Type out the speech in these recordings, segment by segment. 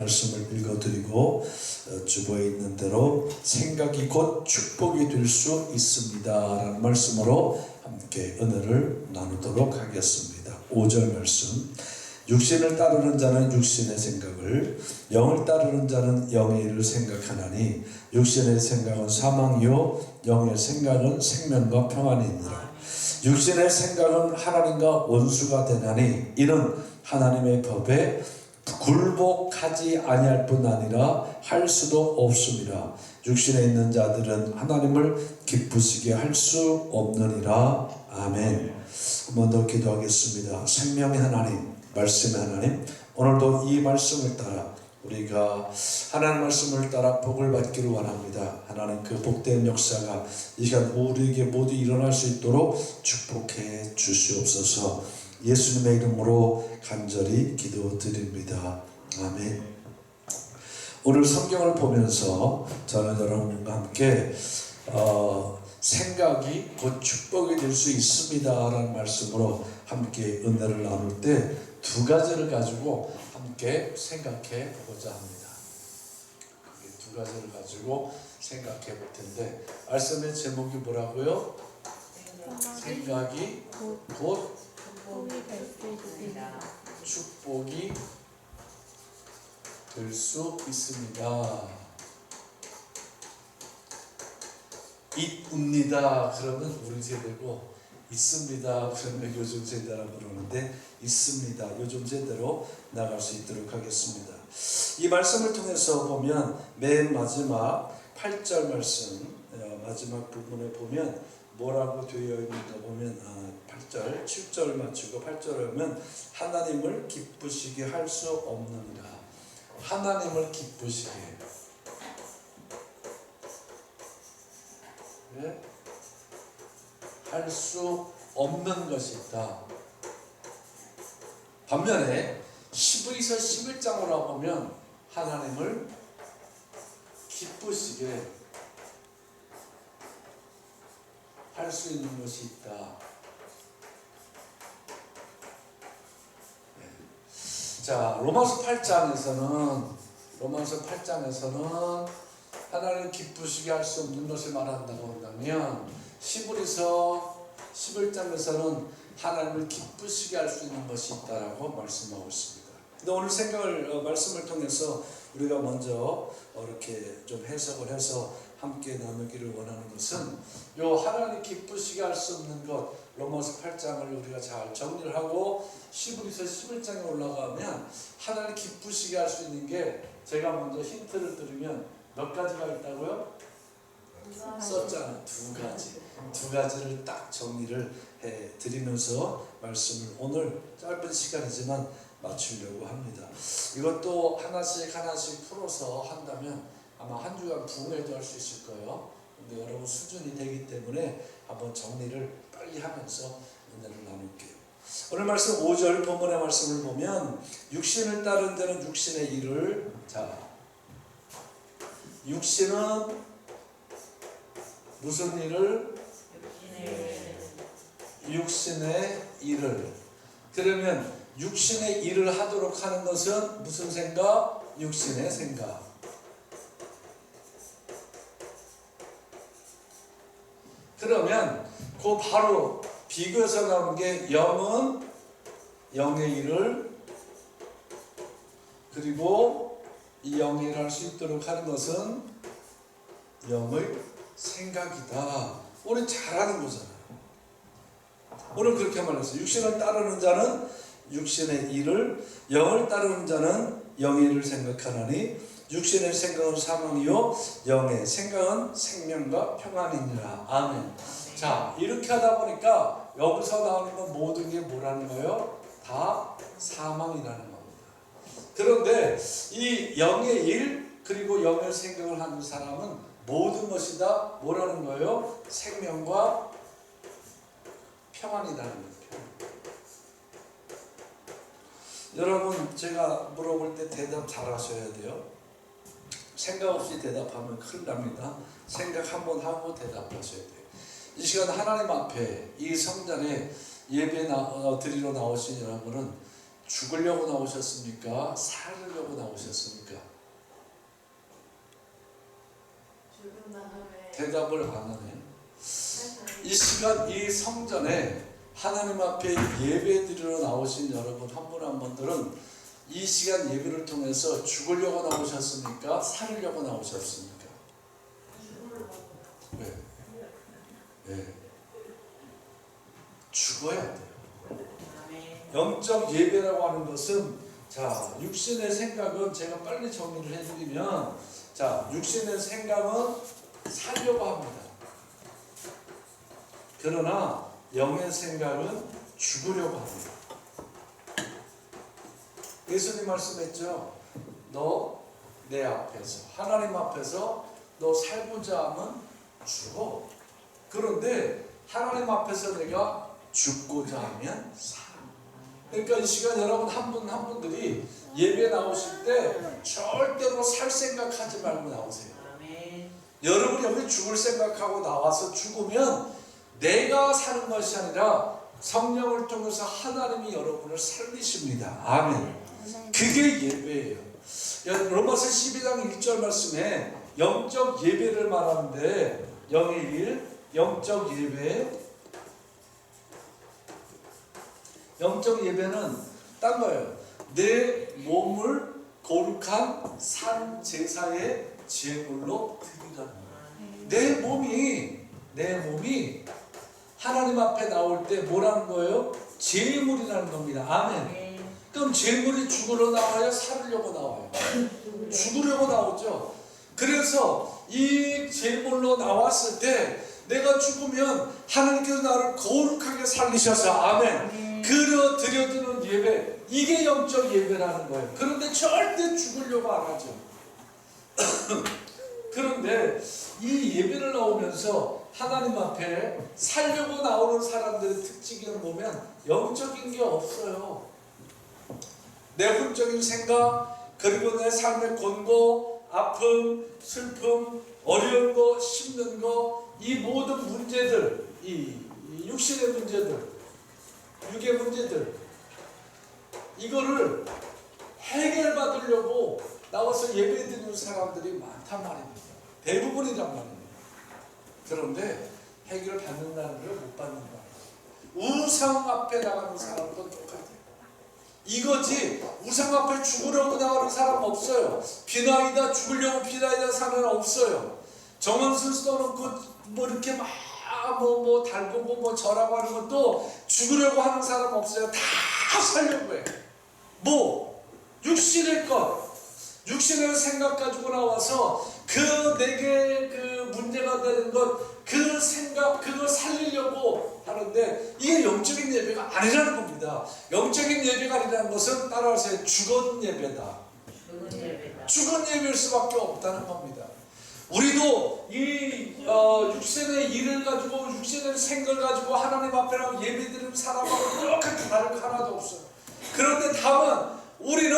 말씀을 읽어드리고 주보에 있는 대로 생각이 곧 축복이 될 수 있습니다 라는 말씀으로 함께 은혜를 나누도록 하겠습니다. 5절 말씀, 육신을 따르는 자는 육신의 생각을, 영을 따르는 자는 영의 일을 생각하나니 육신의 생각은 사망이요 영의 생각은 생명과 평안이니라. 육신의 생각은 하나님과 원수가 되나니 이는 하나님의 법에 굴복하지 아니할 뿐 아니라 할 수도 없습니다. 육신에 있는 자들은 하나님을 기쁘시게 할 수 없느니라. 아멘. 한 번 더 기도하겠습니다. 생명의 하나님, 말씀의 하나님, 오늘도 이 말씀을 따라 우리가 하나님 말씀을 따라 복을 받기를 원합니다. 하나님, 그 복된 역사가 이 시간 우리에게 모두 일어날 수 있도록 축복해 주시옵소서. 예수님의 이름으로 간절히 기도드립니다. 아멘. 오늘 성경을 보면서 저는 여러분과 함께 생각이 곧 축복이 될 수 있습니다 라는 말씀으로 함께 은혜를 나눌 때 두 가지를 가지고 함께 생각해 보고자 합니다. 두 가지를 가지고 생각해 볼 텐데, 말씀의 제목이 뭐라고요? 생각이 곧 축복이 될 수 있습니다. 있습니다 그러면 우리 세대고, 있습니다 그러면 요즘 세대라고 그러는데 있습니다, 요즘 세대로 나갈 수 있도록 하겠습니다. 이 말씀을 통해서 보면 맨 마지막 8절 말씀, 마지막 부분에 보면 뭐라고 되어 있는가 보면 8절, 7절 맞추고 8절을 하면 하나님을 기쁘시게 할 수 없느니라. 하나님을 기쁘시게 할 수 없는 것이 있다. 반면에 히브리서 11장으로 보면 하나님을 기쁘시게 할 수 있는 것이 있다. 자, 로마서 8장에서는 하나님을 기쁘시게 할 수 없는 것을 말한다고 한다면, 히브리서 11장에서는 하나님을 기쁘시게 할 수 있는 것이 있다라고 말씀하고 있습니다. 근데 오늘 말씀을 통해서 우리가 먼저 이렇게 좀 해석을 해서 함께 나누기를 원하는 것은, 요 하나님 기쁘시게 할 수 없는 것, 로마서 8장을 우리가 잘 정리를 하고 히브리서 11장에 올라가면 하나님 기쁘시게 할 수 있는 게, 제가 먼저 힌트를 드리면 몇 가지가 있다고요? 썼잖아요. 두 가지를 딱 정리를 해 드리면서 말씀을 오늘 짧은 시간이지만 마치려고 합니다. 이것도 하나씩 풀어서 한다면 아마 한 주간 부흥회도 할 수 있을 거예요. 근데 여러분 수준이 되기 때문에 한번 정리를 빨리 하면서 은혜를 나눌게요. 오늘 말씀 5절 본문의 말씀을 보면, 육신을 따른 자는 육신의 일을, 육신은 무슨 일을? 육신의 일을. 그러면 육신의 일을 하도록 하는 것은 무슨 생각? 육신의 생각. 그러면 그 바로 비교해서 나오는 게, 영은 영의 일을, 그리고 이 영의 일을 할 수 있도록 하는 것은 영의 생각이다. 오늘 잘하는 거잖아요. 오늘 그렇게 말했어요. 육신을 따르는 자는 육신의 일을, 영을 따르는 자는 영의 일을 생각하나니 육신의 생각은 사망이요 영의 생각은 생명과 평안이니라. 아멘. 자, 이렇게 하다 보니까 여기서 나오는 건 모든 게 뭐라는 거예요? 다 사망이라는 겁니다. 그런데 이 영의 일 그리고 영의 생각을 하는 사람은 모든 것이 다 뭐라는 거예요? 생명과 평안이라는 거예요. 여러분, 제가 물어볼 때 대답 잘 하셔야 돼요. 생각 없이 대답하면 큰일 납니다. 생각 한번 하고 대답하셔야 돼요. 이 시간 하나님 앞에 이 성전에 예배 드리러 나오신 여러분은 죽으려고 나오셨습니까? 살으려고 나오셨습니까? 대답을 안 하네. 이 시간 이 성전에 하나님 앞에 예배 드리러 나오신 여러분 한 분 한 분들은 이 시간 예배를 통해서 죽으려고 나오셨습니까? 살으려고 나오셨습니까? 왜? 네. 죽어야 돼요. 영적 예배라고 하는 것은, 자, 육신의 생각은 제가 빨리 정리를 해드리면, 자, 육신의 생각은 살려고 합니다. 그러나 영의 생각은 죽으려고 합니다. 예수님 말씀했죠. 너 내 앞에서, 하나님 앞에서 너 살고자 하면 죽어. 그런데 하나님 앞에서 내가 죽고자 하면 살아. 그러니까 이 시간 여러분 한 분 한 분들이 예배 나오실 때 절대로 살 생각하지 말고 나오세요. 여러분이 여기 죽을 생각하고 나와서 죽으면 내가 사는 것이 아니라 성령을 통해서 하나님이 여러분을 살리십니다. 아멘. 그게 예배예요. 로마서 12장 1절 말씀에 영적 예배를 말하는데, 영의 일, 영적 예배, 영적 예배는 딴 거예요. 내 몸을 거룩한 산 제사의 제물로 드리라는 거예요. 내 몸이 하나님 앞에 나올 때 뭐라는 거예요? 제물이라는 겁니다. 아멘. 그럼 제물이 죽으러 나와요? 살으려고 나와요? 죽으려고 나오죠. 그래서 이 제물로 나왔을 때 내가 죽으면 하나님께서 나를 거룩하게 살리셔서, 아멘, 드려지는 예배, 이게 영적 예배라는 거예요. 그런데 절대 죽으려고 안 하죠. 그런데 이 예배를 나오면서 하나님 앞에 살려고 나오는 사람들의 특징을 보면 영적인 게 없어요. 내 혼적인 생각, 그리고 내 삶의 권고, 아픔, 슬픔, 어려운 거, 힘든 거, 이 모든 문제들, 이 육신의 문제들, 육의 문제들, 이거를 해결받으려고 나와서 예배 드리는 사람들이 많단 말입니다. 대부분이란 말입니다. 그런데 해결받는다는 걸 못 받는 거예요. 우상 앞에 나가는 사람도 똑같아요. 이거지, 우상 앞에 죽으려고 나가는 사람 없어요. 비나이다 죽으려고 비나이다 사람 없어요. 정원수 써놓고 뭐 이렇게 막 달구고 뭐 절하고 하는 것도 죽으려고 하는 사람 없어요. 다 살려고 해요. 뭐 육신의 것, 육신의 생각 가지고 나와서 내게 문제가 되는 것, 그 생각, 그걸 살리려고 하는데, 이게 영적인 예배가 아니라는 겁니다. 영적인 예배가 아니라는 것은 따라하세요. 죽은 예배다. 죽은 예배일 수밖에 없다는 겁니다. 우리도 이 육신의 일을 가지고, 육신의 생각을 가지고 하나님 앞에 나가 예배드리는 사람하고 똑같이 다른 거 하나도 없어요. 그런데 다만 우리는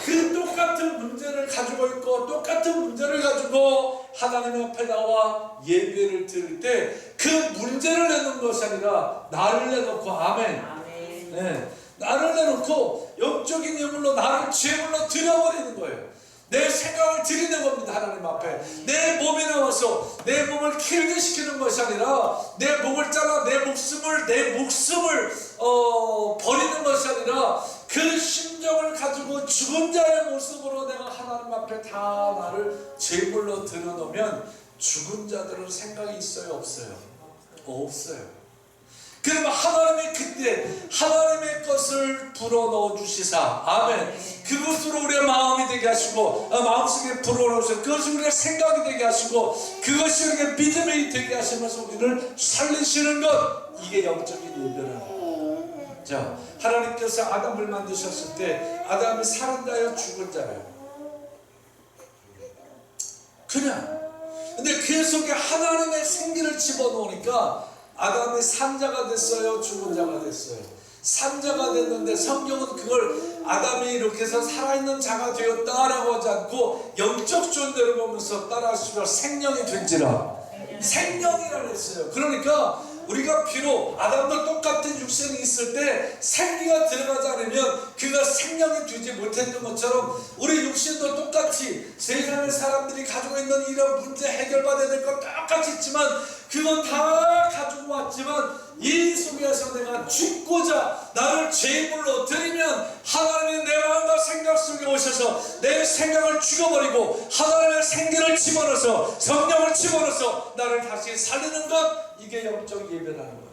그 똑같은 문제를 가지고 있고, 똑같은 문제를 가지고 하나님 앞에 나와 예배를 드릴 때 그 문제를 내놓은 것이 아니라 나를 내놓고, 아멘. 네, 나를 내놓고 영적인 예물로, 나를 제물로 드려버리는 거예요. 내 생각을 드리는 겁니다. 하나님 앞에 내 몸에 나와서 내 몸을 길게 시키는 것이 아니라, 내 목을 잘라 내 목숨을 버리는 것이 아니라, 그 심정을 가지고 죽은 자의 모습으로 내가 하나님 앞에 다 나를 제물로 드려놓으면, 죽은 자들은 생각이 있어요? 없어요? 없어요. 그러면 하나님이 그때 하나님의 것을 불어넣어 주시사, 아멘, 그것으로 우리의 마음이 되게 하시고, 마음속에 불어넣으셔서 그것이 우리의 생각이 되게 하시고, 그것이 우리의 믿음이 되게 하시면서 우리를 살리시는 것, 이게 영적인 예배라는 거예요. 자, 하나님께서 아담을 만드셨을 때 아담이 살은 자예요? 죽은 자예요? 그냥. 근데 그 속에 하나님의 생기를 집어넣으니까 아담이 산자가 됐어요? 죽은 자가 됐어요? 산자가 됐는데, 성경은 그걸 아담이 이렇게 해서 살아있는 자가 되었다라고 하지 않고 영적 존재를 보면서 따라하시면 생명이 된지라, 생명이라고 했어요. 그러니까 우리가 비록 아담도 똑같은 육신이 있을 때 생기가 들어가지 않으면 그가 생명이 되지 못했던 것처럼 우리 육신도 똑같이 세상의 사람들이 가지고 있는 이런 문제 해결받아야 될 것 똑같이 있지만 그건 다 가지고 왔지만 이 속에서 내가 죽고자 나를 제물로 드리면 하나님이 내 마음과 생각 속에 오셔서 내 생각을 죽여버리고 하나님의 생기를 집어넣어서 성령을 집어넣어서 나를 다시 살리는 것, 이게 영적 예배라는 거예요.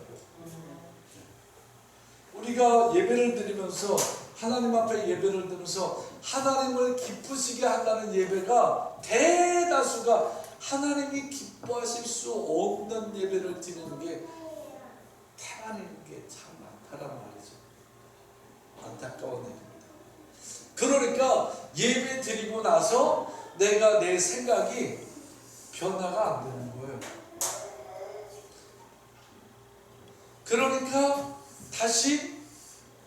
우리가 예배를 드리면서 하나님 앞에 예배를 드리면서 하나님을 기쁘시게 한다는 예배가 대다수가 하나님이 기뻐하실 수 없는 예배를 드리는 게 태반인 게 참 많다란 말이죠. 안타까운 일입니다. 그러니까 예배 드리고 나서 내가 내 생각이 변화가 안 되는 거예요. 그러니까 다시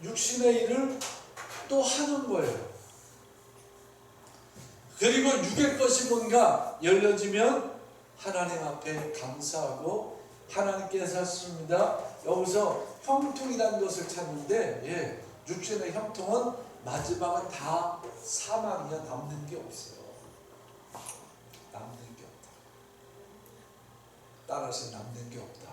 육신의 일을 또 하는 거예요. 그리고 육의 것이 뭔가 열려지면 하나님 앞에 감사하고 하나님께서 하십니다. 여기서 형통이라는 것을 찾는데 육신의 형통은 마지막은 다 사망이야. 남는 게 없어요. 남는 게 없다. 따라서 남는 게 없다.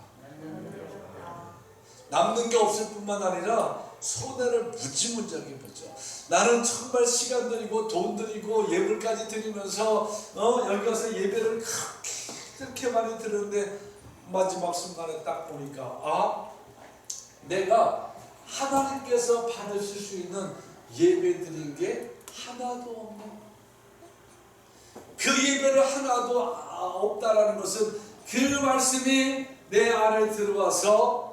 남는 게 없을 뿐만 아니라 손해를 무지무지하게 보죠. 나는 정말 시간 들이고 돈 들이고 예물까지 드리면서 여기 가서 예배를 그렇게 많이 드렸는데 마지막 순간에 딱 보니까 내가 하나님께서 받으실 수 있는 예배 드린 게 하나도 없네. 그 예배를 하나도 없다라는 것은 그 말씀이 내 안에 들어와서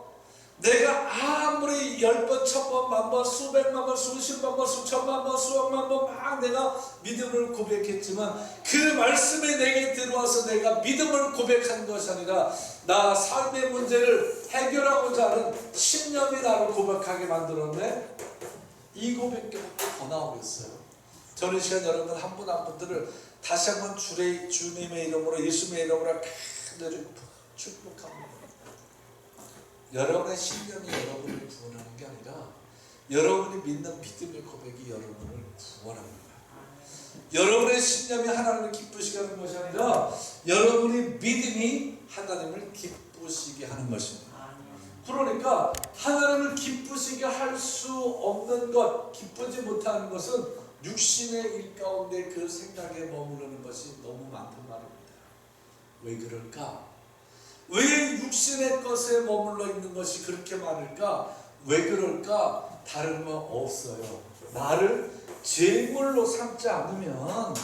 내가 아무리 10번, 1000번, 만번, 수백만 번, 수십만 번, 수천만 번, 수억만 번 막 내가 믿음을 고백했지만 그 말씀이 내게 들어와서 내가 믿음을 고백한 것이 아니라 나 삶의 문제를 해결하고자 하는 신념이 나를 고백하게 만들었네. 이 고백밖에 더 나오겠어요. 저는 이 시간 여러분 한 분 한 분들을 다시 한번 주님의 이름으로 예수님의 이름으로 간절히 축복합니다. 여러분의 신념이 여러분을 구원하는 게 아니라 여러분이 믿는 믿음의 고백이 여러분을 구원합니다. 여러분의 신념이 하나님을 기쁘시게 하는 것이 아니라 여러분의 믿음이 하나님을 기쁘시게 하는 것입니다. 그러니까 하나님을 기쁘시게 할 수 없는 것, 기쁘지 못하는 것은 육신의 일 가운데 그 생각에 머무르는 것이 너무 많단 말입니다. 왜 그럴까? 왜 육신의 것에 머물러 있는 것이 그렇게 많을까? 왜 그럴까? 다른 거 없어요. 나를 제물로 삼지 않으면,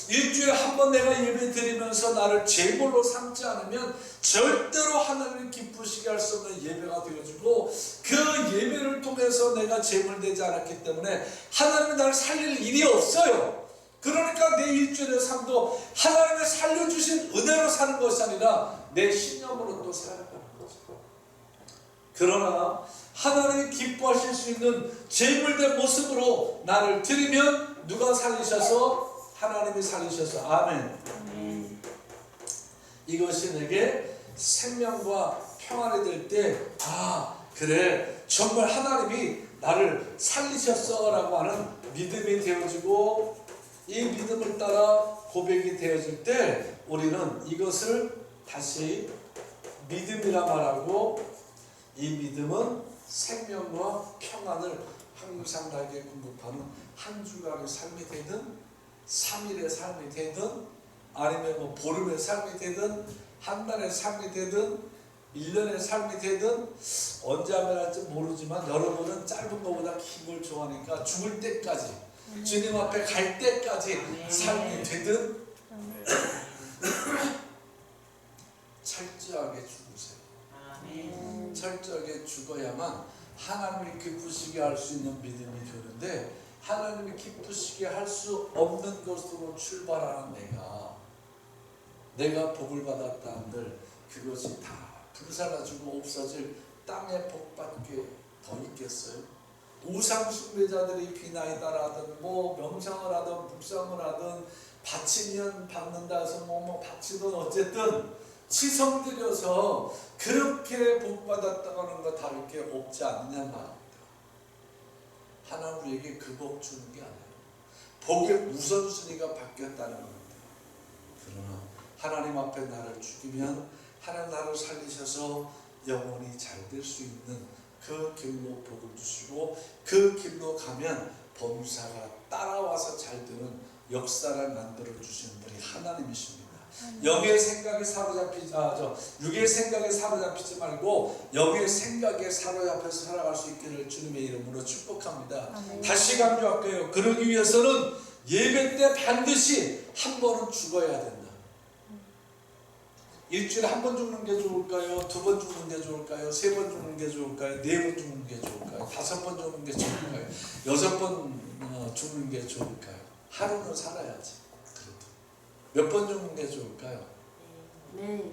일주일에 한 번 내가 예배 드리면서 나를 제물로 삼지 않으면 절대로 하나님을 기쁘시게 할 수 없는 예배가 되어지고, 그 예배를 통해서 내가 제물되지 않았기 때문에 하나님이 나를 살릴 일이 없어요. 그러니까 내 일주일의 삶도 하나님의 살려주신 은혜로 사는 것이 아니라 내 신념으로 또 살아가는 거죠. 그러나 하나님이 기뻐하실 수 있는 제물된 모습으로 나를 드리면 누가 살리셔서? 하나님이 살리셔서. 아멘. 이것이 내게 생명과 평안이 될 때 그래 정말 하나님이 나를 살리셨어 라고 하는 믿음이 되어지고, 이 믿음을 따라 고백이 되어질 때 우리는 이것을 다시 믿음이라 말하고, 이 믿음은 생명과 평안을 항상 나에게 공급하는 한 주간의 삶이 되든 3일의 삶이 되든 아니면 보름의 삶이 되든 한 달의 삶이 되든 1년의 삶이 되든 언제 하면 할지 모르지만 여러분은 짧은 것보다 긴 걸 좋아하니까 죽을 때까지 주님 앞에 갈 때까지 삶이 되든 철저하게 죽으세요. 철저하게 죽어야만 하나님을 기쁘시게 할 수 있는 믿음이 되는데, 하나님을 기쁘시게 할 수 없는 것으로 출발하는 내가 복을 받았다는들 그것이 다 불사라지고 없어질 땅의 복밖에 더 있겠어요? 우상 숭배자들이 비나이다라 하든 명상을 하든 묵상을 하든 바치면 받는다 해서 바치든 어쨌든 치성 들여서 그렇게 복받았다는 거 다를 게 없지 않느냐 말입니다. 하나님 우리에게 그 복 주는 게 아니에요. 복의 우선순위가 바뀌었다는 겁니다. 그러나 하나님 앞에 나를 죽이면 하나님 나를 살리셔서 영원히 잘 될 수 있는 그 길로 복을 주시고 그 길로 가면 범사가 따라와서 잘 되는 역사를 만들어 주시는 분이 하나님이십니다. 영의 생각에 육의 생각에 사로잡히지 말고 영의 생각에 사로잡혀서 살아갈 수 있기를 주님의 이름으로 축복합니다. 다시 강조할게요. 그러기 위해서는 예배 때 반드시 한 번은 죽어야 된다. 일주일에 한 번 죽는 게 좋을까요? 두 번 죽는 게 좋을까요? 세 번 죽는 게 좋을까요? 네 번 죽는 게 좋을까요? 다섯 번 죽는 게 좋을까요? 여섯 번 죽는 게 좋을까요? 하루는 살아야지. 그래도 몇 번 죽는 게 좋을까요?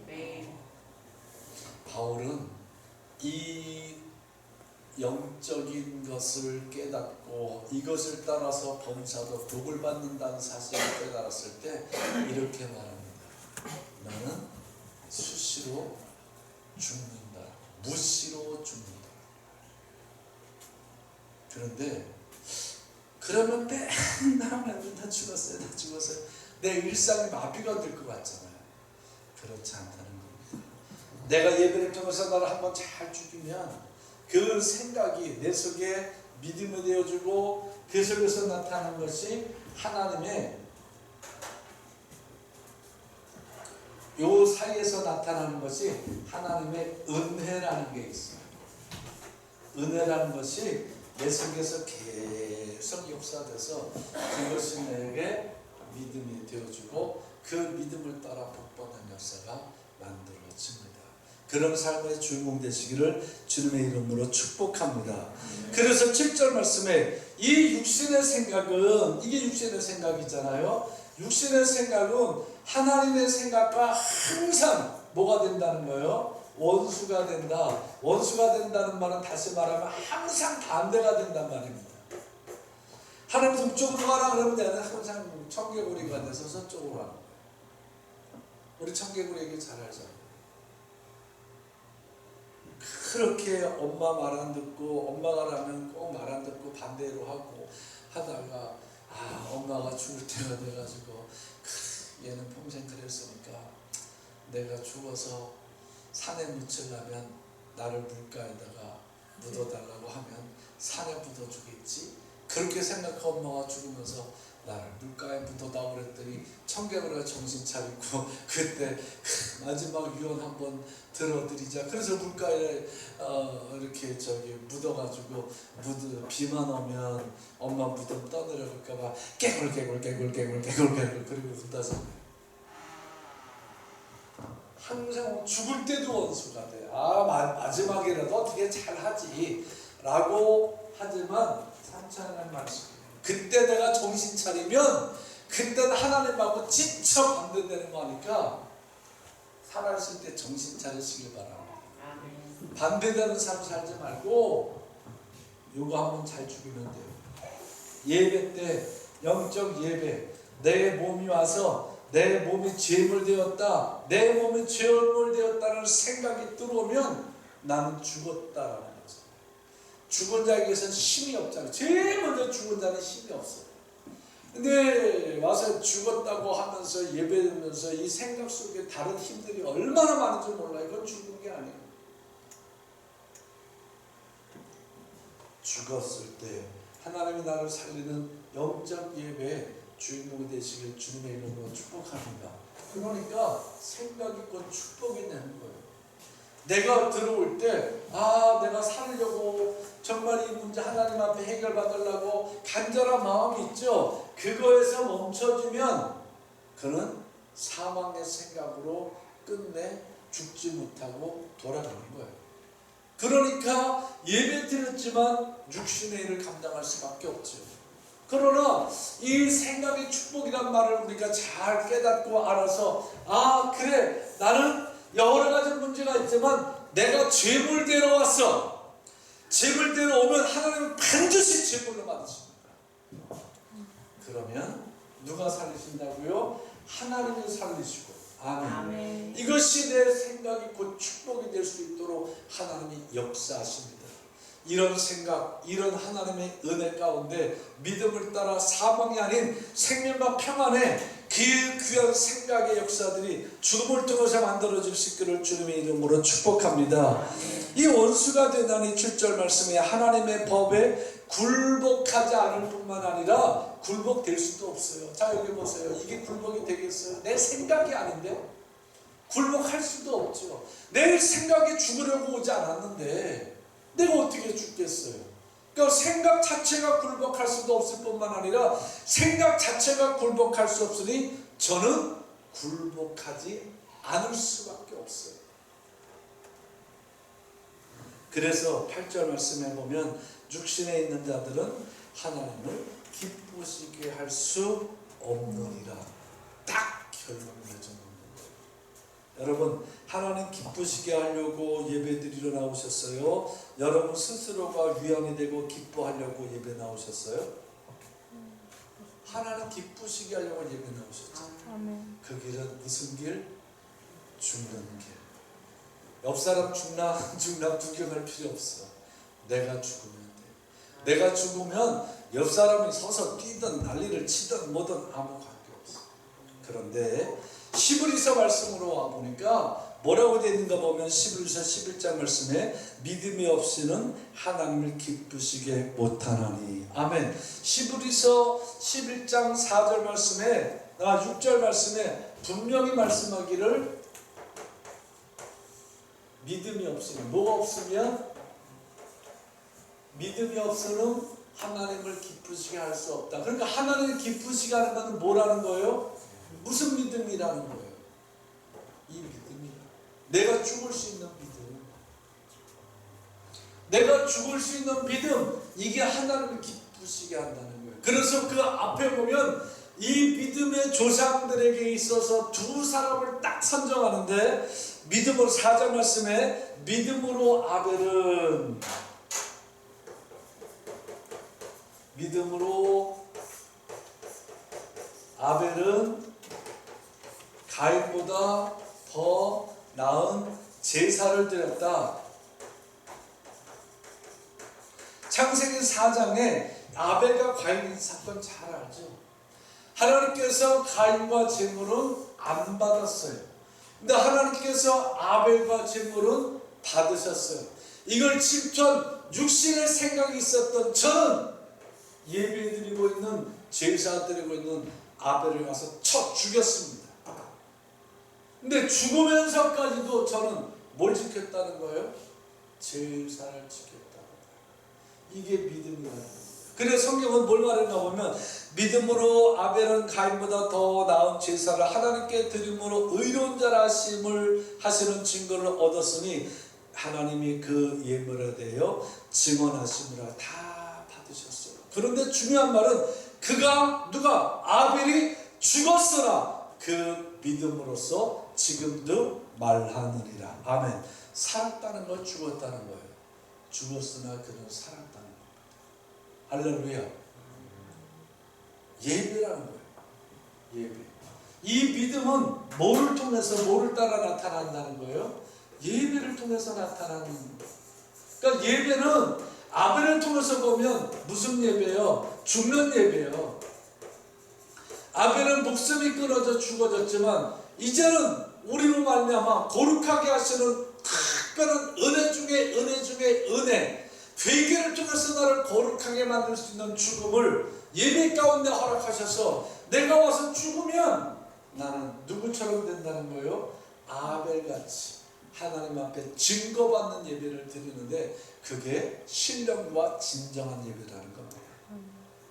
네. 바울은 이 영적인 것을 깨닫고 이것을 따라서 범사도 복을 받는다는 사실을 깨달았을 때 이렇게 말합니다. 나는 수시로 죽는다. 무시로 죽는다. 그런데 그러면 맨날 다 죽었어요. 다 죽었어요. 내 일상이 마비가 될 것 같잖아요. 그렇지 않다는 겁니다. 내가 예배를 통해서 나를 한번 잘 죽이면 그 생각이 내 속에 믿음이 되어주고 그 속에서 나타나는 것이 하나님의 요 사이에서 나타나는 것이 하나님의 은혜라는 게 있어요. 은혜라는 것이 내 속에서 계속 역사돼서 그것이 내게 믿음이 되어주고 그 믿음을 따라 복받는 역사가 만들어집니다. 그런 삶의 주인공 되시기를 주님의 이름으로 축복합니다. 그래서 7절 말씀에 이 육신의 생각은 이게 육신의 생각이잖아요. 육신의 생각은 하나님의 생각과 항상 뭐가 된다는 거예요? 원수가 된다. 원수가 된다는 말은 다시 말하면 항상 반대가 된단 말입니다. 하나님 동쪽으로 가라 그러면 내가 항상 청개구리가 돼서 서쪽으로 가는 거예요. 우리 청개구리 얘기 잘 알잖아요. 그렇게 엄마 말 안 듣고 엄마가 라면 꼭 말 안 듣고 반대로 하고 하다가 엄마가 죽을 때가 돼가지고 얘는 평생 그랬으니까 내가 죽어서 산에 묻히려면 나를 물가에다가 묻어달라고 하면 산에 묻어주겠지. 그렇게 생각하고 엄마가 죽으면서 나를 물가에 묻어다 그랬더니 청개구리가 정신 차리고 그때 마지막 유언 한번 들어드리자. 그래서 물가에 이렇게 묻어가지고 비만 오면 엄마 무덤 떠내려갈까봐 깨굴 그리고 운다잖아요. 항상 죽을 때도 원수가 돼. 마지막이라도 어떻게 잘하지 라고 하지만 상처하는 말씀이에요. 그때 내가 정신 차리면 그때는 하나님하고 지쳐 반대되는 거니까 살아있을 때 정신 차리시길 바랍니다. 반대되는 삶 살지 말고 요거 한번 잘 죽이면 돼요. 예배 때 영적 예배 내 몸이 와서 내 몸이 죄물 되었다. 내 몸이 죄물 되었다는 생각이 들어오면 나는 죽었다라는 거죠. 죽은 자에게서는 힘이 없잖아요. 제일 먼저 죽은 자는 힘이 없어요. 근데 와서 죽었다고 하면서 예배하면서 이 생각 속에 다른 힘들이 얼마나 많은지 몰라요. 이건 죽은 게 아니에요. 죽었을 때 하나님이 나를 살리는 영적 예배의 주인공이 되시길 주님의 이름으로 축복합니다. 그러니까 생각이 곧 축복이 되는 거예요. 내가 들어올 때 내가 살려고 정말 이 문제 하나님 앞에 해결받으려고 간절한 마음이 있죠. 그거에서 멈춰주면 그는 사망의 생각으로 끝내 죽지 못하고 돌아가는 거예요. 그러니까 예배 드렸지만 육신의 일을 감당할 수밖에 없죠. 그러나 이 생각의 축복이란 말을 우리가 잘 깨닫고 알아서 그래 나는 여러 가지 문제가 있지만 내가 죄물대로 왔어. 죄물대로 오면 하나님은 반드시 죄물로 받으십니다. 그러면 누가 살리신다고요? 하나님이 살리시고 아멘. 아멘. 이것이 내 생각이 곧 축복이 될 수 있도록 하나님이 역사하십니다. 이런 생각, 이런 하나님의 은혜 가운데 믿음을 따라 사망이 아닌 생명과 평안의 그 귀한 생각의 역사들이 죽음을 통해서 만들어질 수 있기를 주님의 이름으로 축복합니다. 이 원수가 되다니 7절 말씀에 하나님의 법에 굴복하지 않을 뿐만 아니라 굴복될 수도 없어요. 자, 여기 보세요. 이게 굴복이 되겠어요? 내 생각이 아닌데 굴복할 수도 없죠. 내 생각이 죽으려고 오지 않았는데 내가 어떻게 죽겠어요? 그러니까 생각 자체가 굴복할 수도 없을 뿐만 아니라 생각 자체가 굴복할 수 없으니 저는 굴복하지 않을 수밖에 없어요. 그래서 8절 말씀에 보면 육신에 있는 자들은 하나님을 기쁘시게 할 수 없느니라. 딱 결론 내주는 거예요. 여러분, 하나님 기쁘시게 하려고 예배드리러 나오셨어요? 여러분 스스로가 위안이 되고 기뻐하려고 예배 나오셨어요? 하나님 기쁘시게 하려고 예배 나오셨죠. 아멘. 그 길은 무슨 길? 죽는 길. 옆 사람 죽나 안 죽나 구경할 필요 없어. 내가 죽으면 돼. 내가 죽으면 옆 사람이 서서 뛰든 난리를 치든 뭐든 아무 관계 없어. 그런데 히브리서 말씀으로 와보니까 뭐라고 되어 있는가 보면 히브리서 11장 말씀에 믿음이 없이는 하나님을 기쁘시게 못하나니. 아멘. 히브리서 11장 4절 말씀에 6절 말씀에 분명히 말씀하기를 믿음이 없으면, 뭐가 없으면? 믿음이 없으면 하나님을 기쁘시게 할 수 없다. 그러니까 하나님을 기쁘시게 하는 것은 뭐라는 거예요? 무슨 믿음이라는 거예요? 이 믿음이다. 내가 죽을 수 있는 믿음. 내가 죽을 수 있는 믿음. 이게 하나님을 기쁘시게 한다는 거예요. 그래서 그 앞에 보면 이 믿음의 조상들에게 있어서 두 사람을 딱 선정하는데 믿음으로 4절 말씀에 믿음으로 아벨은 가인보다 더 나은 제사를 드렸다. 창세기 4장에 아벨과 가인 사건 잘 알죠? 하나님께서 가인과 제물은 안 받았어요. 근데 하나님께서 아벨과 제물은 받으셨어요. 이걸 침투한 육신의 생각이 있었던 저는 예배드리고 있는 제사 드리고 있는 아벨을 가서 쳐 죽였습니다. 근데 죽으면서까지도 저는 뭘 지켰다는 거예요? 제사를 지켰다. 이게 믿음이라는 거예요. 그래서 성경은 뭘 말했나 보면 믿음으로 아벨은 가인보다 더 나은 제사를 하나님께 드림으로 의로운 자라 하시는 증거를 얻었으니 하나님이 그 예물에 대하여 증언하심이라 다 받으셨어요. 그런데 중요한 말은 누가 아벨이 죽었으나 그 믿음으로써 지금도 말하느니라. 아멘. 살았다는 건 죽었다는 거예요. 죽었으나 그는 살았다는 겁니다. 할렐루야. 예배라는 거예요. 예배. 이 믿음은 뭐를 통해서 뭐를 따라 나타난다는 거예요? 예배를 통해서 나타나는 거예요. 그러니까 예배는 아벨을 통해서 보면 무슨 예배예요? 죽는 예배예요. 아벨은 목숨이 끊어져 죽어졌지만 이제는 우리로 말미암아 거룩하게 하시는 특별한 은혜 중에 은혜, 회개를 통해서 나를 거룩하게 만들 수 있는 죽음을 예배 가운데 허락하셔서 내가 와서 죽으면 나는 누구처럼 된다는 거예요? 아벨같이 하나님 앞에 증거받는 예배를 드리는데 그게 신령과 진정한 예배라는 겁니다.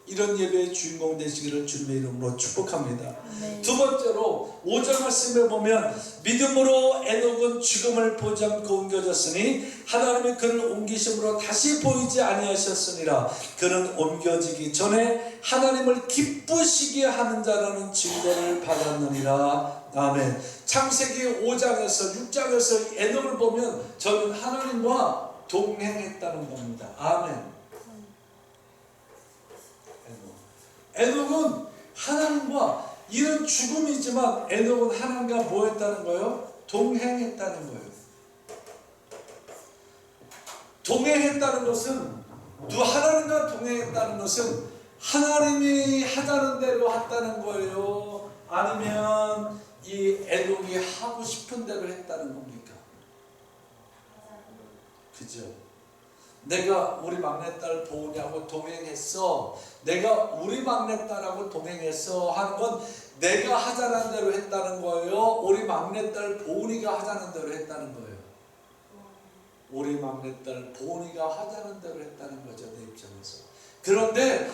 이런 예배의 주인공 되시기를 주님의 이름으로 축복합니다. 네. 두 번째로 5절 말씀에 보면 믿음으로 에녹은 죽음을 보지 않고 옮겨졌으니 하나님이 그를 옮기심으로 다시 보이지 아니하셨으니라. 그는 옮겨지기 전에 하나님을 기쁘시게 하는 자라는 증거를 받았느니라. 아멘. 창세기 5장에서 6장에서 에녹을 보면 저는 하나님과 동행했다는 겁니다. 아멘. 에녹은 하나님과 이런 죽음이지만 에녹은 하나님과 뭐 했다는 거예요? 동행했다는 거예요. 동행했다는 것은 하나님과 동행했다는 것은 하나님이 하자는 대로 했다는 거예요? 아니면 이 에녹이 하고 싶은 대로 했다는 겁니까? 그죠? 내가 우리 막내딸 보은이하고 동행했어. 내가 우리 막내딸하고 동행했어 하는 건 내가 하자는 대로 했다는 거예요? 우리 막내딸 보은이가 하자는 대로 했다는 거예요? 우리 막내딸 보은이가 하자는 대로 했다는 거죠, 내 입장에서. 그런데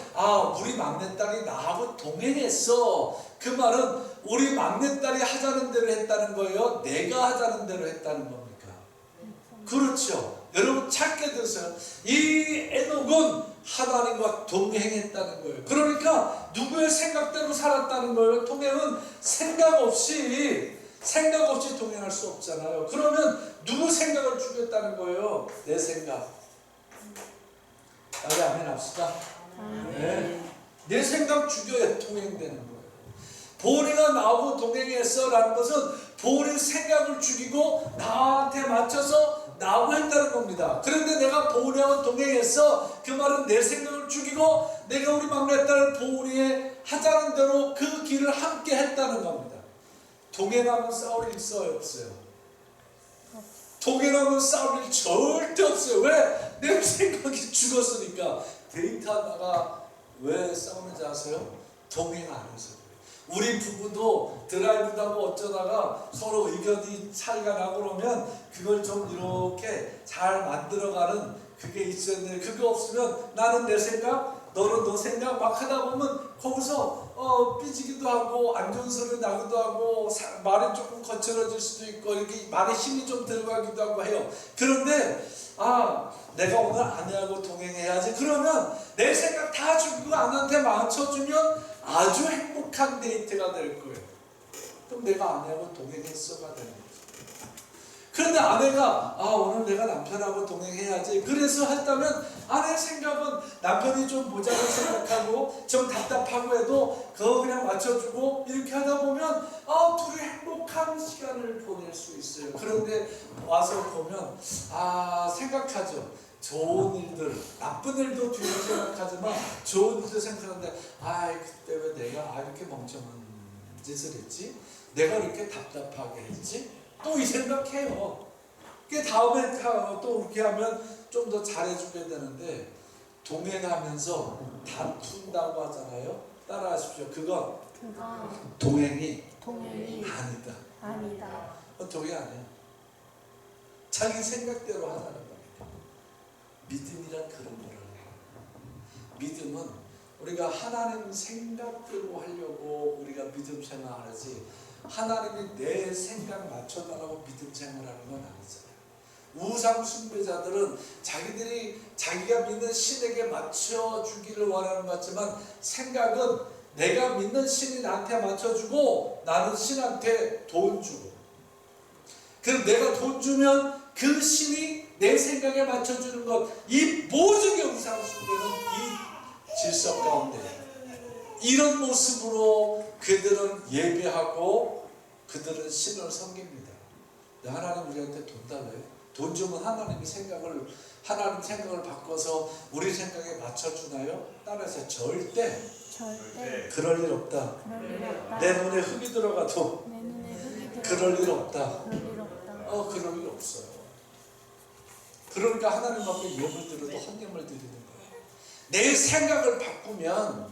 우리 막내딸이 나하고 동행했어. 그 말은 우리 막내딸이 하자는 대로 했다는 거예요? 내가 하자는 대로 했다는 겁니까? 그렇죠. 여러분 찾게 되세요. 이 에녹은 하나님과 동행했다는 거예요. 그러니까 누구의 생각대로 살았다는 거예요. 동행은 생각 없이 동행할 수 없잖아요. 그러면 누구 생각을 죽였다는 거예요? 내 생각. 빨리 아멘 합시다. 네. 내 생각 죽여야 동행되는 거예요. 보은이가 나하고 동행했어 라는 것은 보은이 생각을 죽이고 나한테 맞춰서 나하고 했다는 겁니다. 그런데 내가 보은이하고 동행했어. 그 말은 내 생각을 죽이고 내가 우리 막내딸 보은이의 하자는 대로 그 길을 함께 했다는 겁니다. 동행하면 싸울 일 있어요? 없어요? 동행하면 싸울 일 절대 없어요. 왜? 내 생각이 죽었으니까. 데이트하다가 왜 싸우는지 아세요? 동행 안 해서. 우리 부부도 드라이브 타고 어쩌다가 서로 의견이 차이가 나고 그러면 그걸 좀 이렇게 잘 만들어가는 그게 있어야 되는데, 그거 없으면 나는 내 생각, 너는 너 생각 막 하다 보면 거기서 삐지기도 하고 안 좋은 소리 나기도 하고 말이 조금 거칠어질 수도 있고 이렇게 말에 힘이 좀 들어가기도 하고 해요. 그런데 내가 오늘 아내하고 동행해야지. 그러면 내 생각 다 죽이고 아내한테 맞춰주면 아주 행복한 데이트가 될 거예요. 그럼 내가 아내하고 동행했어가 되는 거죠. 그런데 아내가 오늘 내가 남편하고 동행해야지 그래서 했다면 아내의 생각은 남편이 좀 모자를 생각하고 좀 답답하고 해도 그거 그냥 맞춰주고 이렇게 하다 보면 둘이 행복한 시간을 보낼 수 있어요. 그런데 와서 보면 생각하죠. 좋은 일들, 나쁜 일도 뒤로 생각하지만 좋은 일도 생각하는데 그때 왜 내가 이렇게 멍청한 짓을 했지? 내가 이렇게 답답하게 했지? 또 이 생각해요. 그 다음에 또 그렇게 하면 좀 더 잘해주게 되는데, 동행하면서 다툰다고 하잖아요. 따라하십시오. 그건 동행이 아니다. 동행 아니에요. 자기 생각대로 하자는 겁니다. 믿음이란 그런 거라요. 믿음은 우리가 하나님 생각대로 하려고 우리가 믿음 생활하지, 하나님이 내 생각 맞춰달라고 믿음 생활하는 건 아니잖아요. 우상 숭배자들은 자기가 믿는 신에게 맞춰주기를 원하는 것 같지만, 생각은 내가 믿는 신이 나한테 맞춰주고 나는 신한테 돈 주고, 그럼 내가 돈 주면 그 신이 내 생각에 맞춰주는 것, 이 모든 게 우상 숭배는 이 질서 가운데 이런 모습으로 그들은 예배하고 그들은 신을 섬깁니다. 하나님 우리한테 돈 달래요? 돈 주면 하나님 생각을 바꿔서 우리 생각에 맞춰주나요? 따라서 절대 그럴 일 없다. 내 눈에 흙이 들어가도 그럴 일 없다. 그럴 일 없어요. 그러니까 하나님 앞에 예물 드려도 헌금을 드리는 거예요. 내 생각을 바꾸면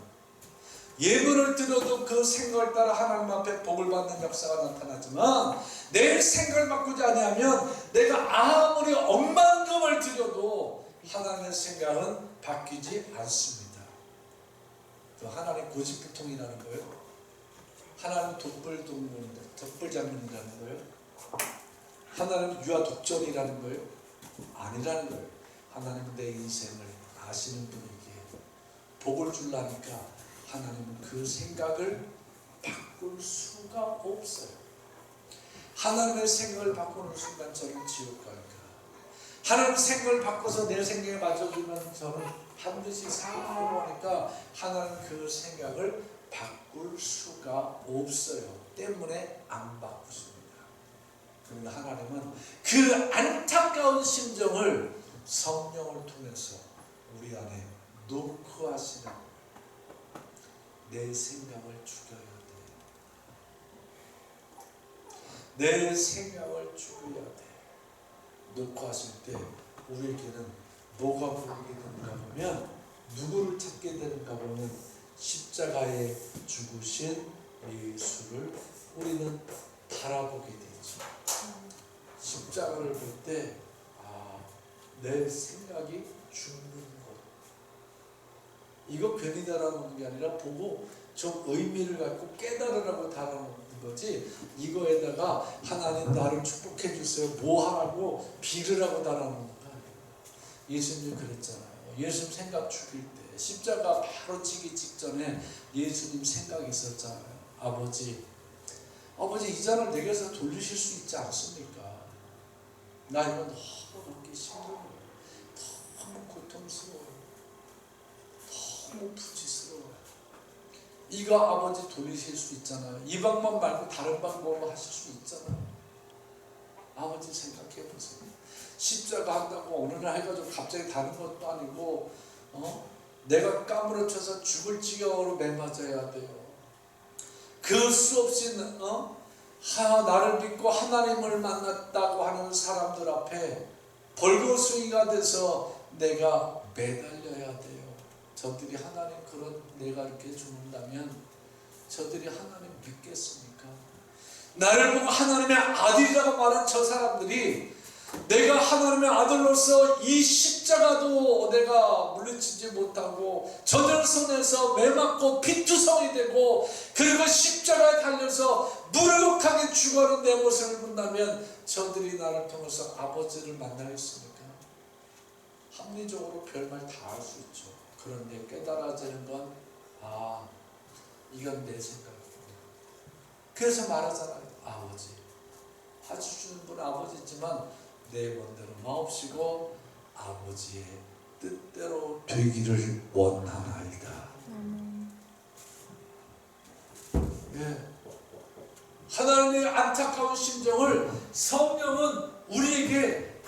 예물을 드려도 그 생각을 따라 하나님 앞에 복을 받는 역사가 나타나지만, 내 생각을 바꾸지 아니하면 내가 아무리 억만금을 드려도 하나님의 생각은 바뀌지 않습니다. 하나님 고집불통이라는 거예요. 하나님 독불장군이라는 거예요. 하나님 유아독전이라는 거예요. 아니라는 거예요. 하나님은 내 인생을 아시는 분이기에 복을 주려니까 하나님은 그 생각을 바꿀 수가 없어요. 하나님의 생각을 바꾸는 순간 저는 지옥 갈까? 하나님 생각을 바꿔서 내 생각에 맞춰주면 저는 반드시 사고를 하니까 하나님 그 생각을 바꾸는 바꿀 수가 없어요. 때문에 안 바꾸십니다. 그러나 하나님은 그 안타까운 심정을 성령을 통해서 우리 안에 놓고 하시라고. 내 생각을 죽여야 돼. 내 생각을 죽여야 돼. 놓고 하실 때 우리에게는 뭐가 보이게 되는가 보면, 누구를 찾게 되는가 보면 십자가에 죽으신 예수를 우리는 바라보게 되죠. 십자가를 볼 때 내 생각이 죽는 것, 이거 괜히 달아놓는 게 아니라 보고 좀 의미를 갖고 깨달으라고 달아놓는 거지, 이거에다가 하나님 나를 축복해 주세요 뭐 하라고 빌으라고 달아놓는 거 아니에요. 예수님 그랬잖아요. 예수님 생각 죽일 때 십자가 바로 지기 직전에 예수님 생각이 있었잖아요. 아버지 이 잔을 내게서 돌리실 수 있지 않습니까? 나 이거 너무 넘기 힘들어요. 너무 고통스러워요. 너무 부지스러워요. 이거 아버지 돌리실 수 있잖아요. 이 방법 말고 다른 방법으로 하실 수 있잖아요. 아버지 생각해 보세요. 십자가 한다고 어느 날 해가지고 갑자기 다른 것도 아니고 내가 까무러쳐서 죽을 지경으로 매맞아야 돼요. 그 수 없이 나를 믿고 하나님을 만났다고 하는 사람들 앞에 벌거숭이가 돼서 내가 매달려야 돼요. 저들이 하나님 그런 내가 이렇게 죽는다면 저들이 하나님 믿겠습니까? 나를 보고 하나님의 아들이라고 말한 저 사람들이 내가 하나님의 아들로서 이 십자가도 내가 물리치지 못하고 저들 손에서 매맞고 피투성이 되고 그리고 십자가에 달려서 무력하게 죽어가는 내 모습을 본다면 저들이 나를 통해서 아버지를 만나겠습니까? 합리적으로 별말 다 할 수 있죠. 그런데 깨달아지는 건 이건 내 생각이구나. 그래서 말하잖아요. 아버지, 해주시는 분은 아버지지만 내 원대로 마옵시고 아버지의 뜻대로 되기를 원하나이다. 네. 하나님의 안타까운 심정을 성령은 우리에게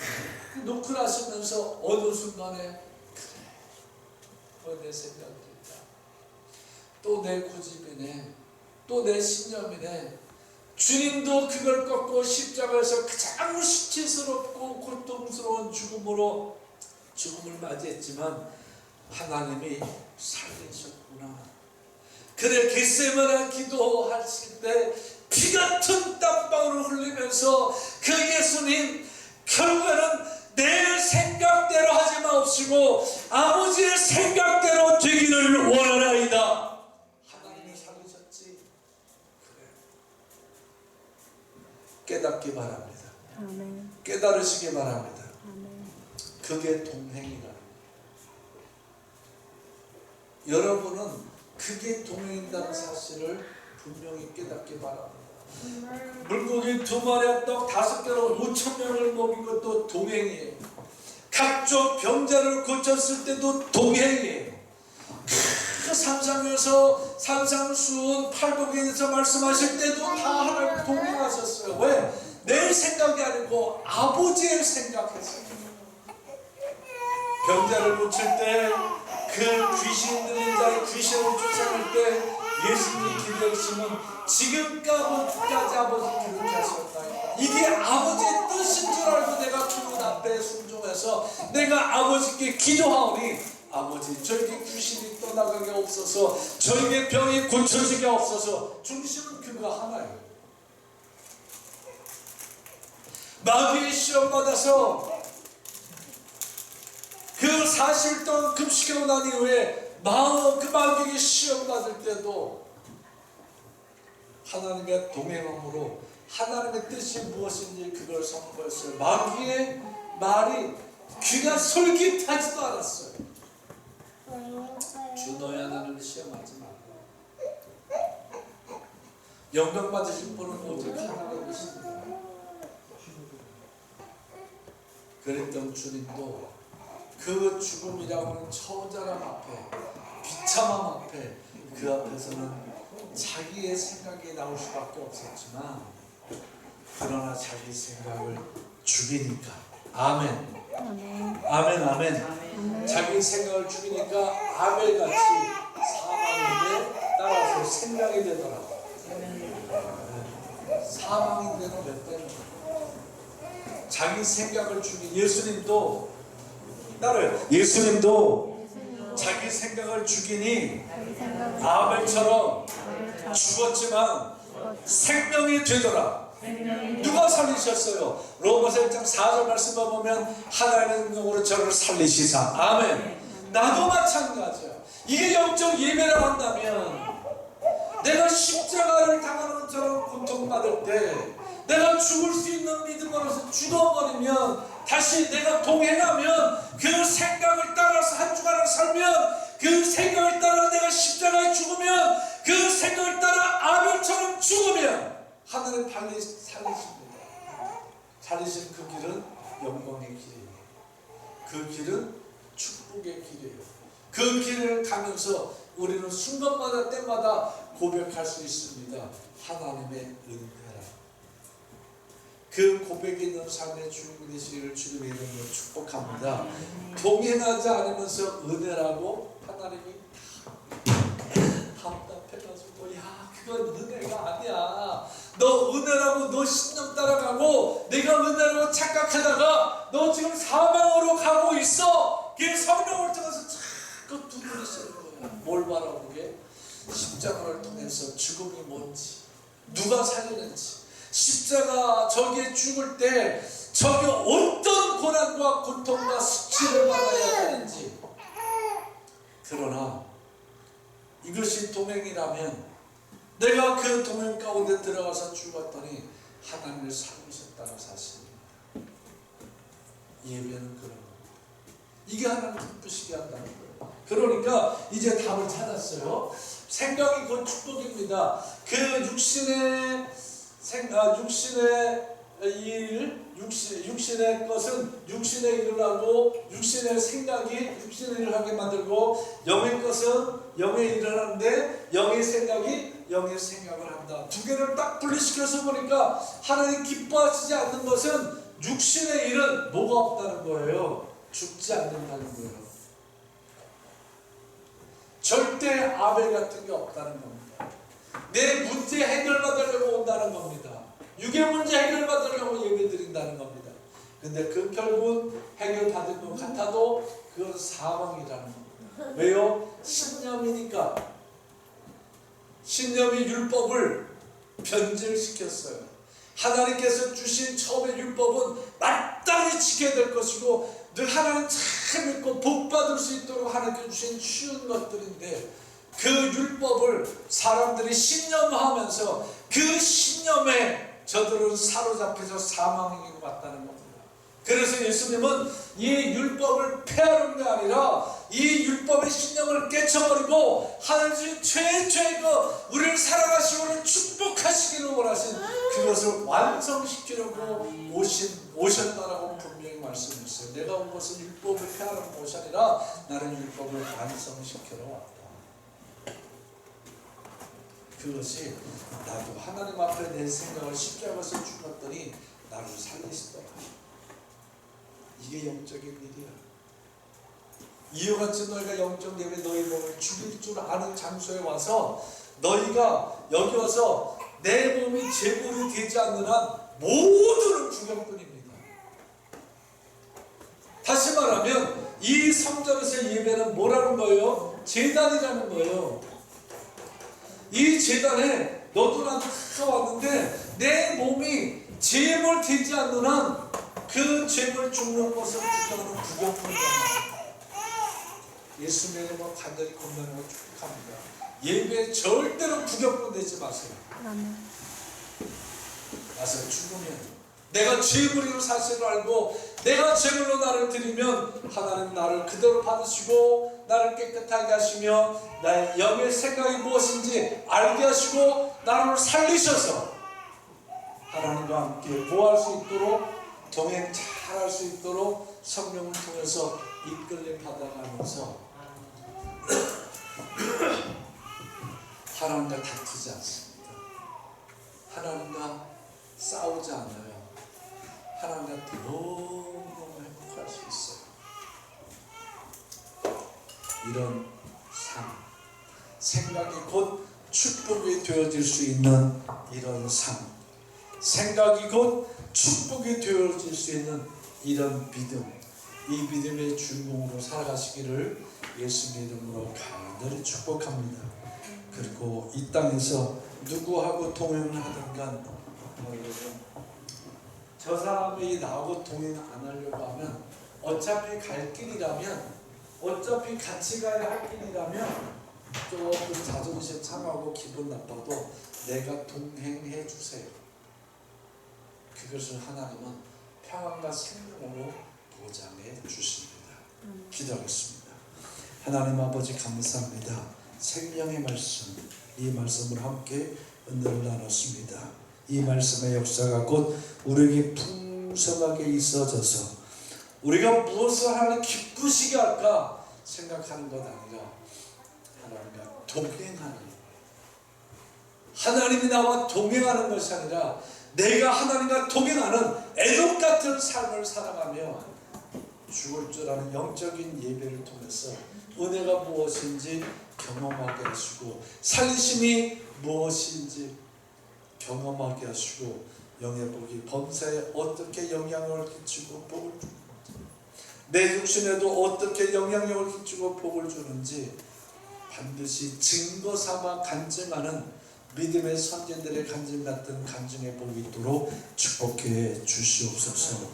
놓고 나서면서 어느 순간에 그래, 내 생각이다. 또 내 고집이네. 또 내 신념이네. 주님도 그걸 꺾고 십자가에서 가장 수치스럽고 고통스러운 죽음으로 죽음을 맞이했지만 하나님이 살리셨구나. 그래, 겟세마네 기도하실 때 피같은 땀방울을 흘리면서 그 예수님 결국에는 내 생각대로 하지 마옵시고 아버지의 생각대로 되기를 원하나이다. 하나님이 살리셨지. 그래, 깨닫기 바랍니다. 아멘. 깨달으시기 바랍니다. 아멘. 그게 동행이라는 거예요. 여러분은 그게 동행이라는 사실을 분명히 깨닫기 바랍니다. 물고기 2마리와 떡 5개로 5,000명을 먹인 것도 동행이에요. 각종 병자를 고쳤을 때도 동행이에요. 그 산상에서 산상수훈 팔복에서 말씀하실 때도 다 하나님 동행하셨어요. 왜? 내 생각이 아니고 아버지의 생각했어요. 병자를 고칠 때 그 귀신 들린 자의 귀신을 쫓아낼 때 예수님이 기도하시면 지금까지 아버지 그렇게 하셨다. 이게 아버지의 뜻인 줄 알고 내가 주님 앞에 순종해서 내가 아버지께 기도하오니 아버지 저에게 귀신이 떠나가게 없어서 저에게 병이 고쳐지게 없어서 중심은 그거 하나예요. 마귀의 시험 받아서 그 40일 동안 금식하고 난 이후에 그 마귀의 시험 받을 때도 하나님의 동행함으로 하나님의 뜻이 무엇인지 그걸 선포했어요. 마귀의 말이 귀가 솔깃하지도 않았어요. 주 너희 하나님을 시험하지 말라. 영광 받으신 분은 오직 하나님이십니다. 그랬던 주님도 그 죽음이라고 하는 처절함 앞에 비참함 앞에 그 앞에서는 자기의 생각이 나올 수밖에 없었지만 그러나 자기 생각을 죽이니까 아멘 아멘 아멘 자기 생각을 죽이니까 아벨같이 사망인데 따라서 생명이 되더라고요. 사망인데도 몇 배는 자기 생각을 죽인 예수님도 따라요. 예수님도 자기 생각을 죽이니 아벨처럼 죽었지만 생명이 되더라. 누가 살리셨어요? 로마서 1장 4절 말씀을 보면 하나님의 능력으로 저를 살리시사. 아멘. 나도 마찬가지야. 이게 영적 예배를 한다면 내가 십자가를 당하는 것처럼 고통받을 때 내가 죽을 수 있는 믿음으로서 죽어버리면 다시 내가 동행하면 그 생각을 따라서 한 주간을 살면 그 생각을 따라 내가 십자가에 죽으면 그 생각을 따라 아벨처럼 죽으면 하늘에 살리십니다. 살리신 그 길은 영광의 길이에요. 그 길은 축복의 길이에요. 그 길을 가면서 우리는 순간마다 때마다 고백할 수 있습니다. 하나님의 은혜라. 그 고백이 있는 삶의 주님 되시기를 주님의 이름으로 축복합니다. 동행하지 않으면서 은혜라고 하나님이 답답해가지고 야 그건 은혜가 아니야. 너 은혜라고 너 신념 따라가고 내가 은혜라고 착각하다가 너 지금 사망으로 가고 있어. 그게 성령을 통해서 자꾸 두드리시는 거야. 뭘 바라보게? 십자가를 통해서 죽음이 뭔지 누가 살리는지 십자가 저기에 죽을 때 저기 어떤 고난과 고통과 수치를 받아야 되는지 그러나 이것이 동행이라면 내가 그 동행 가운데 들어가서 죽었더니 하나님을 살리셨다는 사실입니다. 예배는 그런 겁니다. 이게 하나님 기쁘시게 한다는 거예요. 그러니까 이제 답을 찾았어요. 생각이 곧 축복입니다. 그 육신의 육신의 것은 육신의 일을 하고 육신의 생각이 육신의 일을 하게 만들고 영의 것은 영의 일을 하는데 영의 생각이 영의 생각을 한다. 두 개를 딱 분리시켜서 보니까 하나님 기뻐하시지 않는 것은 육신의 일은 뭐가 없다는 거예요. 죽지 않는다는 거예요. 절대 아벨 같은 게 없다는 겁니다. 내 문제 해결받으려고 온다는 겁니다. 육의 문제 해결받으려고 예배드린다는 겁니다. 근데 그 결국은 해결받을 것 같아도 그건 사망이라는 겁니다. 왜요? 신념이니까. 신념이 율법을 변질시켰어요. 하나님께서 주신 처음의 율법은 마땅히 지켜야 될 것이고 늘 하나님 잘 믿고 복 받을 수 있도록 하나님께 주신 쉬운 것들인데 그 율법을 사람들이 신념하면서 그 신념에 저들은 사로잡혀서 사망에 왔다는 겁니다. 그래서 예수님은 이 율법을 폐하는 게 아니라 이 율법의 신념을 깨쳐버리고 하나님 최초의 우리를 사랑하시고 축복하시기를 원하신 그것을 완성시키려고 오셨다라고 분명히 말씀했어요. 내가 온 것은 율법을 폐하는 것이 아니라 나는 율법을 완성시키러 왔다. 그것이 나도 하나님 앞에 내 생각을 십자가에서 죽었더니 나를 살리시더라. 이게 영적인 일이야. 이와 같이 너희가 영적 예배 너희 몸을 죽일 줄 아는 장소에 와서 너희가 여기 와서 내 몸이 제물이 되지 않는 한 모두는 구경꾼입니다. 다시 말하면 이 성전에서 예배는 뭐라는 거예요? 제단이라는 거예요. 이 제단에 너도 나도 다 왔는데 내 몸이 제물 되지 않는 한 그 제물 죽는 것을 구경하는 구경꾼이다. 예수님의 이름으로 간절히 건면하고 축복합니다. 예배에 절대로 구경꾼 되지 마세요. 나서 죽으면 내가 제물이로 사실을 알고 내가 제물로 나를 드리면 하나님 나를 그대로 받으시고 나를 깨끗하게 하시며 나의 영의 생각이 무엇인지 알게 하시고 나를 살리셔서 하나님과 함께 보호할 수 있도록 동행 잘할 수 있도록 성령을 통해서 이끌림 받아가면서 하나님과 다투지 않습니다. 하나님과 싸우지 않아요. 하나님과 너무너무 행복할 수 있어요. 이런 삶, 생각이 곧 축복이 되어질 수 있는 이런 삶, 생각이 곧 축복이 되어질 수 있는 이런 믿음, 이 믿음의 주인공으로 살아가시기를 예수님의 이름으로 간절히 축복합니다. 그리고 이 땅에서 누구하고 동행을 하든 간 저 사람이 나하고 동행 안 하려고 하면 어차피 갈 길이라면, 어차피 같이 가야 할 길이라면 조금 자존심 상하고 기분 나빠도 내가 동행해 주세요. 그것을 하나님은 평안과 생명으로 보장해 주십니다. 기도하겠습니다. 하나님 아버지 감사합니다. 생명의 말씀, 이 말씀을 함께 은혜를 나눴습니다. 이 말씀의 역사가 곧 우리에게 풍성하게 있어져서 우리가 무엇을 하나님 기쁘시게 할까 생각하는 것 아니라 하나님과 동행하는, 하나님이 나와 동행하는 것이 아니라 내가 하나님과 동행하는 에녹 같은 삶을 살아가며 죽을 줄 아는 영적인 예배를 통해서 은혜가 무엇인지 경험하게 하시고 살리심이 무엇인지 경험하게 하시고 영의 복이 범사에 어떻게 영향을 끼치고 복을 주는지, 내 육신에도 어떻게 영향력을 끼치고 복을 주는지 반드시 증거 삼아 간증하는 믿음의 선진들의 간증 같은 간증의 복이 있도록 축복해 주시옵소서.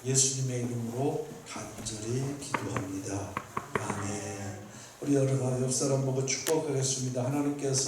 예수님의 이름으로 간절히 기도합니다. 아멘. 우리 옆 사람 보고 축복하겠습니다. 하나님께서